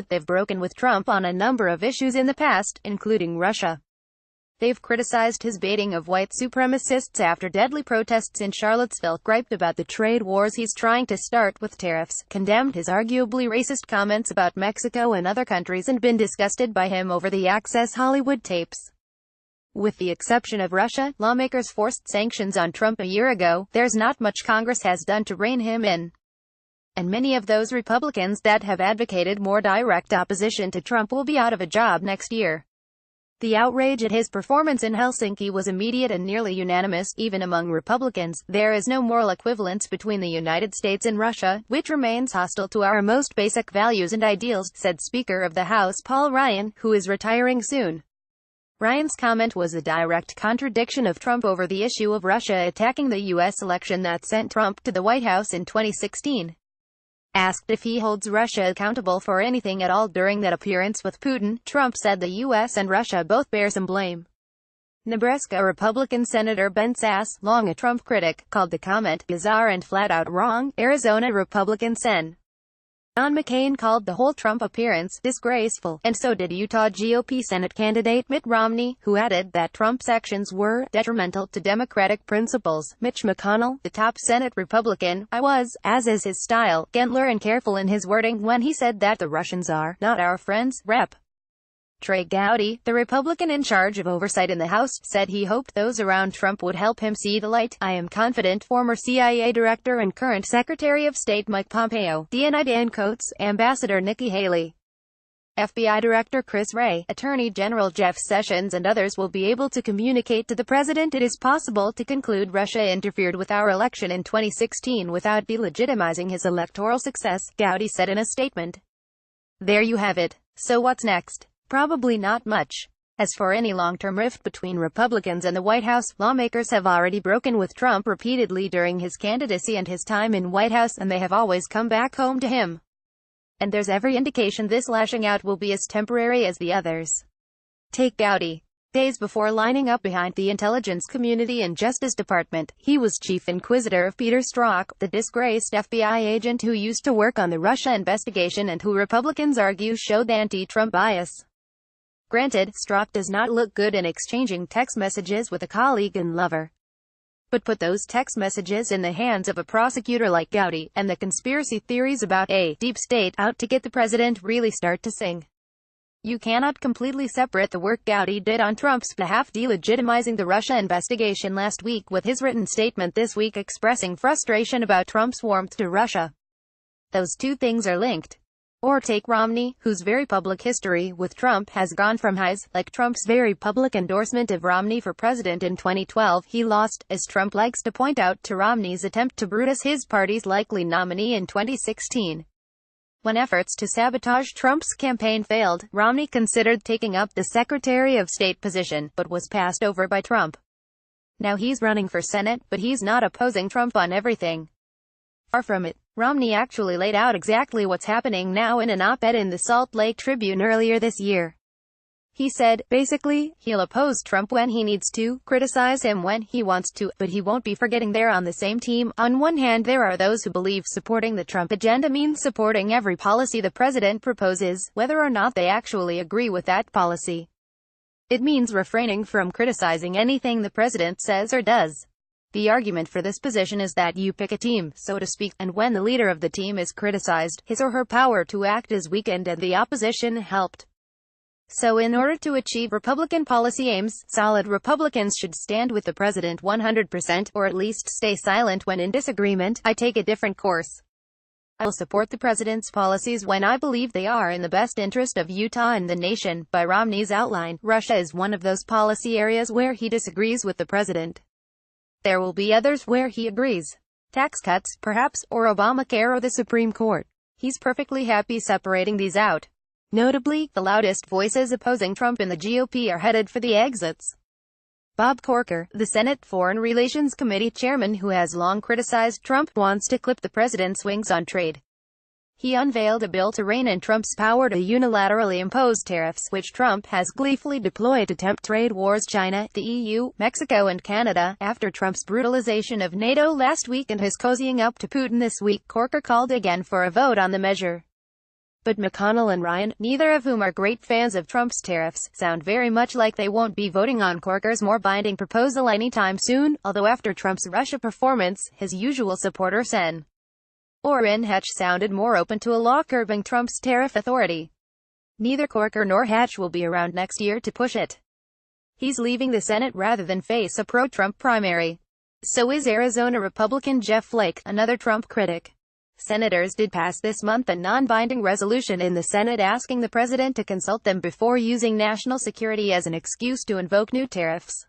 but they've broken with Trump on a number of issues in the past, including Russia. They've criticized his baiting of white supremacists after deadly protests in Charlottesville, griped about the trade wars he's trying to start with tariffs, condemned his arguably racist comments about Mexico and other countries, and been disgusted by him over the Access Hollywood tapes. With the exception of Russia, lawmakers forced sanctions on Trump a year ago. There's not much Congress has done to rein him in. And many of those Republicans that have advocated more direct opposition to Trump will be out of a job next year. The outrage at his performance in Helsinki was immediate and nearly unanimous, even among Republicans. There is no moral equivalence between the United States and Russia, which remains hostile to our most basic values and ideals, said Speaker of the House Paul Ryan, who is retiring soon. Ryan's comment was a direct contradiction of Trump over the issue of Russia attacking the U.S. election that sent Trump to the White House in 2016. Asked if he holds Russia accountable for anything at all during that appearance with Putin, Trump said the U.S. and Russia both bear some blame. Nebraska Republican Senator Ben Sasse, long a Trump critic, called the comment bizarre and flat-out wrong. Arizona Republican Sen. John McCain called the whole Trump appearance disgraceful, and so did Utah GOP Senate candidate Mitt Romney, who added that Trump's actions were detrimental to Democratic principles. Mitch McConnell, the top Senate Republican, was, as is his style, gentler and careful in his wording when he said that the Russians are not our friends. Rep. Trey Gowdy, the Republican in charge of oversight in the House, said he hoped those around Trump would help him see the light. I am confident former CIA Director and current Secretary of State Mike Pompeo, DNI Dan Coats, Ambassador Nikki Haley, FBI Director Chris Wray, Attorney General Jeff Sessions and others will be able to communicate to the President it is possible to conclude Russia interfered with our election in 2016 without delegitimizing his electoral success, Gowdy said in a statement. There you have it. So what's next? Probably not much. As for any long-term rift between Republicans and the White House, lawmakers have already broken with Trump repeatedly during his candidacy and his time in White House, and they have always come back home to him. And there's every indication this lashing out will be as temporary as the others. Take Gowdy. Days before lining up behind the intelligence community and Justice Department, he was chief inquisitor of Peter Strzok, the disgraced FBI agent who used to work on the Russia investigation and who Republicans argue showed anti-Trump bias. Granted, Strzok does not look good in exchanging text messages with a colleague and lover. But put those text messages in the hands of a prosecutor like Gowdy, and the conspiracy theories about a deep state out to get the president really start to sing. You cannot completely separate the work Gowdy did on Trump's behalf delegitimizing the Russia investigation last week with his written statement this week expressing frustration about Trump's warmth to Russia. Those two things are linked. Or take Romney, whose very public history with Trump has gone from highs, like Trump's very public endorsement of Romney for president in 2012, he lost, as Trump likes to point out, to Romney's attempt to Brutus his party's likely nominee in 2016. When efforts to sabotage Trump's campaign failed, Romney considered taking up the Secretary of State position, but was passed over by Trump. Now he's running for Senate, but he's not opposing Trump on everything. Far from it. Romney actually laid out exactly what's happening now in an op-ed in the Salt Lake Tribune earlier this year. He said, basically, he'll oppose Trump when he needs to, criticize him when he wants to, but he won't be forgetting they're on the same team. On one hand, there are those who believe supporting the Trump agenda means supporting every policy the president proposes, whether or not they actually agree with that policy. It means refraining from criticizing anything the president says or does. The argument for this position is that you pick a team, so to speak, and when the leader of the team is criticized, his or her power to act is weakened and the opposition helped. So in order to achieve Republican policy aims, solid Republicans should stand with the president 100%, or at least stay silent when in disagreement. I take a different course. I will support the president's policies when I believe they are in the best interest of Utah and the nation. By Romney's outline, Russia is one of those policy areas where he disagrees with the president. There will be others where he agrees. Tax cuts, perhaps, or Obamacare or the Supreme Court. He's perfectly happy separating these out. Notably, the loudest voices opposing Trump in the GOP are headed for the exits. Bob Corker, the Senate Foreign Relations Committee chairman who has long criticized Trump, wants to clip the president's wings on trade. He unveiled a bill to rein in Trump's power to unilaterally impose tariffs, which Trump has gleefully deployed to tempt trade wars China, the EU, Mexico and Canada. After Trump's brutalization of NATO last week and his cozying up to Putin this week, Corker called again for a vote on the measure. But McConnell and Ryan, neither of whom are great fans of Trump's tariffs, sound very much like they won't be voting on Corker's more binding proposal anytime soon, although after Trump's Russia performance, his usual supporter Sen. Orrin Hatch sounded more open to a law curbing Trump's tariff authority. Neither Corker nor Hatch will be around next year to push it. He's leaving the Senate rather than face a pro-Trump primary. So is Arizona Republican Jeff Flake, another Trump critic. Senators did pass this month a non-binding resolution in the Senate asking the president to consult them before using national security as an excuse to invoke new tariffs.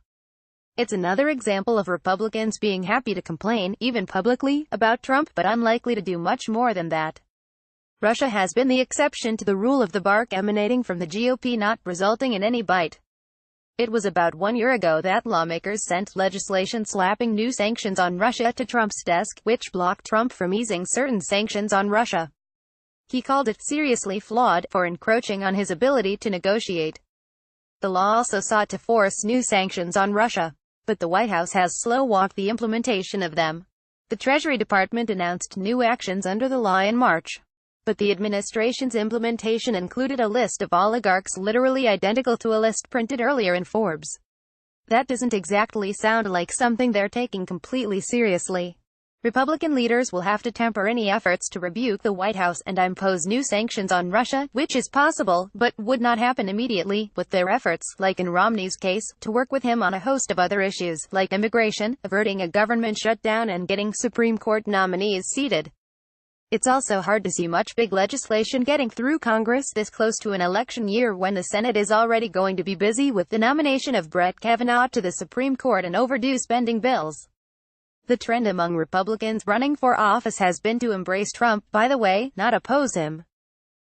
It's another example of Republicans being happy to complain, even publicly, about Trump, but unlikely to do much more than that. Russia has been the exception to the rule of the bark emanating from the GOP, not resulting in any bite. It was about 1 year ago that lawmakers sent legislation slapping new sanctions on Russia to Trump's desk, which blocked Trump from easing certain sanctions on Russia. He called it seriously flawed, for encroaching on his ability to negotiate. The law also sought to force new sanctions on Russia, but the White House has slow-walked the implementation of them. The Treasury Department announced new actions under the law in March. But the administration's implementation included a list of oligarchs literally identical to a list printed earlier in Forbes. That doesn't exactly sound like something they're taking completely seriously. Republican leaders will have to temper any efforts to rebuke the White House and impose new sanctions on Russia, which is possible, but would not happen immediately, with their efforts, like in Romney's case, to work with him on a host of other issues, like immigration, averting a government shutdown and getting Supreme Court nominees seated. It's also hard to see much big legislation getting through Congress this close to an election year when the Senate is already going to be busy with the nomination of Brett Kavanaugh to the Supreme Court and overdue spending bills. The trend among Republicans running for office has been to embrace Trump, by the way, not oppose him.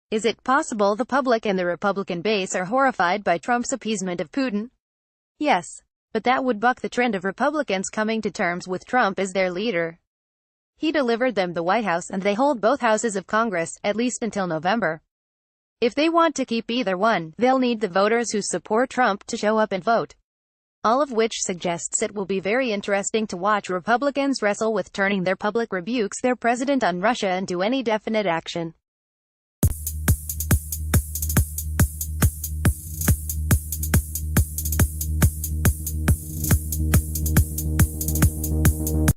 Is it possible the public and the Republican base are horrified by Trump's appeasement of Putin? Yes. But that would buck the trend of Republicans coming to terms with Trump as their leader. He delivered them the White House, and they hold both houses of Congress, at least until November. If they want to keep either one, they'll need the voters who support Trump to show up and vote. All of which suggests it will be very interesting to watch Republicans wrestle with turning their public rebukes their president on Russia into any definite action.